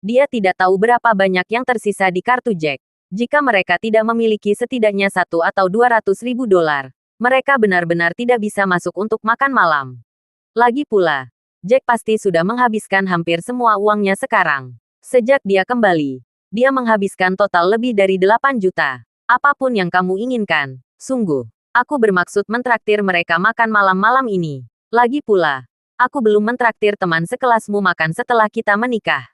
Dia tidak tahu berapa banyak yang tersisa di kartu Jack. Jika mereka tidak memiliki setidaknya $1 atau $200.000, mereka benar-benar tidak bisa masuk untuk makan malam. Lagi pula, Jack pasti sudah menghabiskan hampir semua uangnya sekarang. Sejak dia kembali, dia menghabiskan total lebih dari 8 juta. Apapun yang kamu inginkan, sungguh. Aku bermaksud mentraktir mereka makan malam-malam ini. Lagi pula, aku belum mentraktir teman sekelasmu makan setelah kita menikah.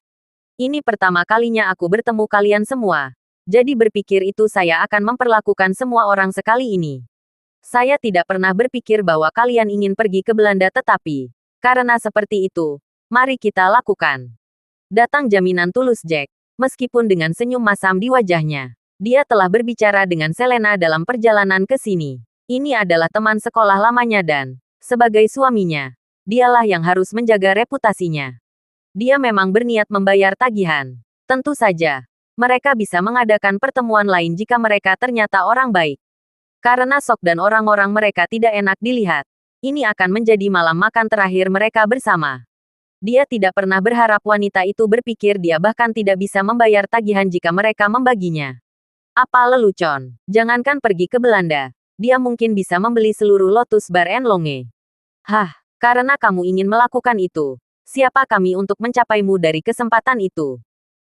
Ini pertama kalinya aku bertemu kalian semua. Jadi berpikir itu saya akan memperlakukan semua orang sekali ini. Saya tidak pernah berpikir bahwa kalian ingin pergi ke Belanda tetapi, karena seperti itu, mari kita lakukan. Datang jaminan tulus Jack. Meskipun dengan senyum masam di wajahnya, dia telah berbicara dengan Selena dalam perjalanan ke sini. Ini adalah teman sekolah lamanya dan, sebagai suaminya, dialah yang harus menjaga reputasinya. Dia memang berniat membayar tagihan. Tentu saja, mereka bisa mengadakan pertemuan lain jika mereka ternyata orang baik. Karena Sok dan orang-orang mereka tidak enak dilihat. Ini akan menjadi malam makan terakhir mereka bersama. Dia tidak pernah berharap wanita itu berpikir dia bahkan tidak bisa membayar tagihan jika mereka membaginya. Apa lelucon? Jangankan pergi ke Belanda. Dia mungkin bisa membeli seluruh Lotus Bar and Lounge. Hah, karena kamu ingin melakukan itu. Siapa kami untuk mencapaimu dari kesempatan itu?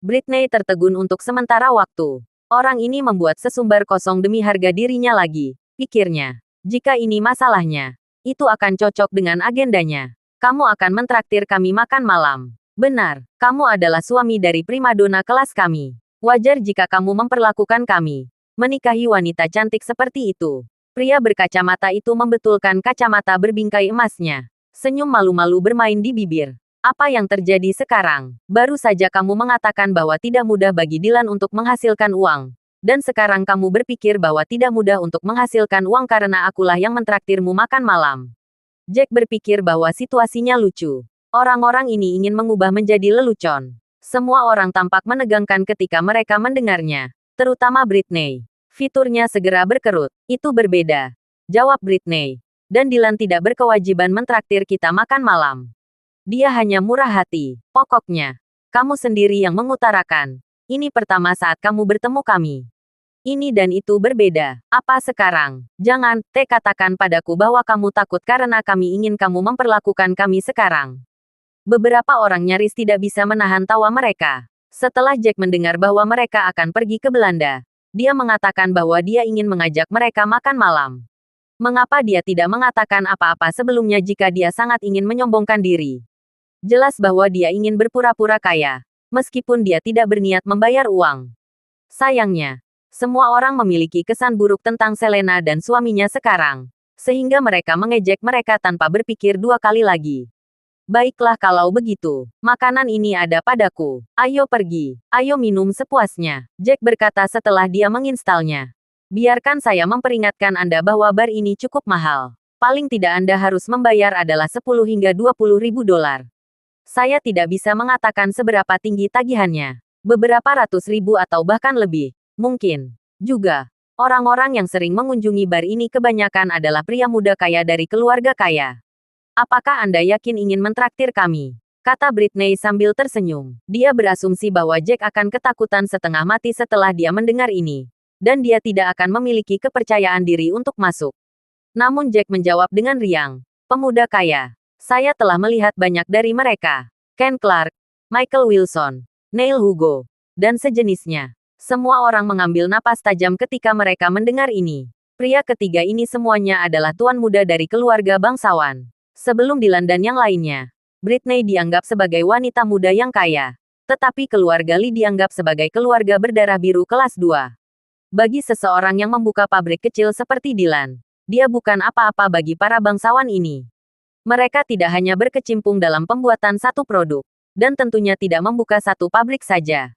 Britney tertegun untuk sementara waktu. Orang ini membuat sesumbar kosong demi harga dirinya lagi, pikirnya. Jika ini masalahnya, itu akan cocok dengan agendanya. Kamu akan mentraktir kami makan malam. Benar, kamu adalah suami dari primadona kelas kami. Wajar jika kamu memperlakukan kami. Menikahi wanita cantik seperti itu. Pria berkacamata itu membetulkan kacamata berbingkai emasnya. Senyum malu-malu bermain di bibir. Apa yang terjadi sekarang? Baru saja kamu mengatakan bahwa tidak mudah bagi Dylan untuk menghasilkan uang. Dan sekarang kamu berpikir bahwa tidak mudah untuk menghasilkan uang karena akulah yang mentraktirmu makan malam. Jack berpikir bahwa situasinya lucu. Orang-orang ini ingin mengubah menjadi lelucon. Semua orang tampak menegangkan ketika mereka mendengarnya. Terutama Britney. Fiturnya segera berkerut. Itu berbeda. Jawab Britney. Dan Dylan tidak berkewajiban mentraktir kita makan malam. Dia hanya murah hati. Pokoknya, kamu sendiri yang mengutarakan. Ini pertama saat kamu bertemu kami. Ini dan itu berbeda. Apa sekarang? Jangan, katakan padaku bahwa kamu takut karena kami ingin kamu memperlakukan kami sekarang. Beberapa orang nyaris tidak bisa menahan tawa mereka. Setelah Jack mendengar bahwa mereka akan pergi ke Belanda, dia mengatakan bahwa dia ingin mengajak mereka makan malam. Mengapa dia tidak mengatakan apa-apa sebelumnya jika dia sangat ingin menyombongkan diri? Jelas bahwa dia ingin berpura-pura kaya, meskipun dia tidak berniat membayar uang. Sayangnya, semua orang memiliki kesan buruk tentang Selena dan suaminya sekarang, sehingga mereka mengejek mereka tanpa berpikir dua kali lagi. Baiklah kalau begitu, makanan ini ada padaku. Ayo pergi, ayo minum sepuasnya, Jack berkata setelah dia menginstalnya. Biarkan saya memperingatkan Anda bahwa bar ini cukup mahal. Paling tidak Anda harus membayar adalah 10 hingga 20 ribu dolar. Saya tidak bisa mengatakan seberapa tinggi tagihannya. Beberapa ratus ribu atau bahkan lebih. Mungkin. Juga, orang-orang yang sering mengunjungi bar ini kebanyakan adalah pria muda kaya dari keluarga kaya. Apakah Anda yakin ingin mentraktir kami? Kata Britney sambil tersenyum. Dia berasumsi bahwa Jack akan ketakutan setengah mati setelah dia mendengar ini. Dan dia tidak akan memiliki kepercayaan diri untuk masuk. Namun Jack menjawab dengan riang. Pemuda kaya. Saya telah melihat banyak dari mereka. Ken Clark, Michael Wilson, Neil Hugo, dan sejenisnya. Semua orang mengambil napas tajam ketika mereka mendengar ini. Pria ketiga ini semuanya adalah tuan muda dari keluarga bangsawan. Sebelum Dylan dan yang lainnya, Britney dianggap sebagai wanita muda yang kaya. Tetapi keluarga Lee dianggap sebagai keluarga berdarah biru kelas 2. Bagi seseorang yang membuka pabrik kecil seperti Dylan, dia bukan apa-apa bagi para bangsawan ini. Mereka tidak hanya berkecimpung dalam pembuatan satu produk, dan tentunya tidak membuka satu pabrik saja.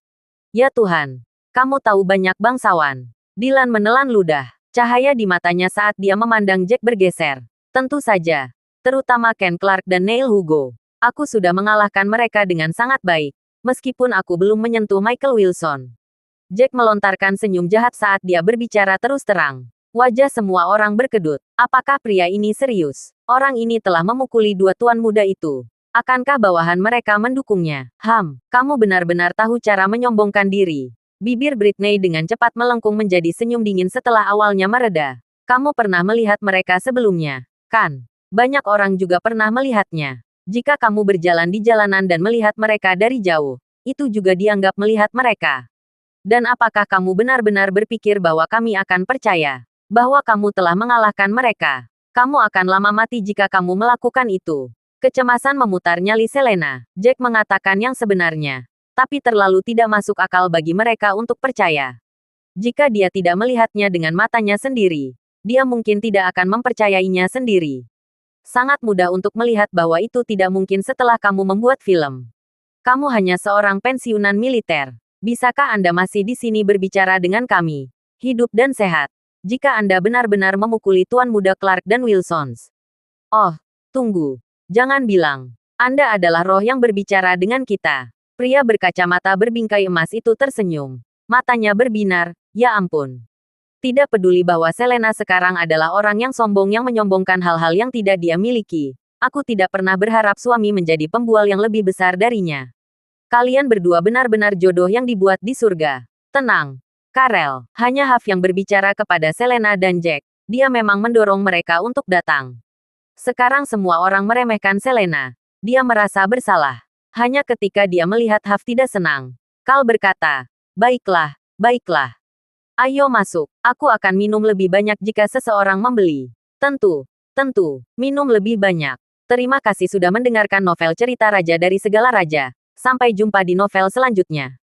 Ya Tuhan, kamu tahu banyak bangsawan. Dylan menelan ludah. Cahaya di matanya saat dia memandang Jack bergeser. Tentu saja. Terutama Ken Clark dan Neil Hugo. Aku sudah mengalahkan mereka dengan sangat baik, meskipun aku belum menyentuh Michael Wilson. Jack melontarkan senyum jahat saat dia berbicara terus terang. Wajah semua orang berkedut. Apakah pria ini serius? Orang ini telah memukuli dua tuan muda itu. Akankah bawahan mereka mendukungnya? Kamu benar-benar tahu cara menyombongkan diri. Bibir Britney dengan cepat melengkung menjadi senyum dingin setelah awalnya mereda. Kamu pernah melihat mereka sebelumnya, kan? Banyak orang juga pernah melihatnya. Jika kamu berjalan di jalanan dan melihat mereka dari jauh, itu juga dianggap melihat mereka. Dan apakah kamu benar-benar berpikir bahwa kami akan percaya bahwa kamu telah mengalahkan mereka? Kamu akan lama mati jika kamu melakukan itu. Kecemasan memutar nyali Selena. Jack mengatakan yang sebenarnya, tapi terlalu tidak masuk akal bagi mereka untuk percaya. Jika dia tidak melihatnya dengan matanya sendiri, dia mungkin tidak akan mempercayainya sendiri. Sangat mudah untuk melihat bahwa itu tidak mungkin setelah kamu membuat film. Kamu hanya seorang pensiunan militer. Bisakah Anda masih di sini berbicara dengan kami? Hidup dan sehat. Jika Anda benar-benar memukuli tuan muda Clark dan Wilsons. Oh, tunggu. Jangan bilang. Anda adalah roh yang berbicara dengan kita. Pria berkacamata berbingkai emas itu tersenyum. Matanya berbinar, ya ampun. Tidak peduli bahwa Selena sekarang adalah orang yang sombong yang menyombongkan hal-hal yang tidak dia miliki. Aku tidak pernah berharap suami menjadi pembual yang lebih besar darinya. Kalian berdua benar-benar jodoh yang dibuat di surga. Tenang, Karel. Hanya Huff yang berbicara kepada Selena dan Jack. Dia memang mendorong mereka untuk datang. Sekarang semua orang meremehkan Selena. Dia merasa bersalah. Hanya ketika dia melihat Huff tidak senang. Karl berkata, baiklah, baiklah. Ayo masuk, aku akan minum lebih banyak jika seseorang membeli. Tentu, minum lebih banyak. Terima kasih sudah mendengarkan novel cerita Raja dari Segala Raja. Sampai jumpa di novel selanjutnya.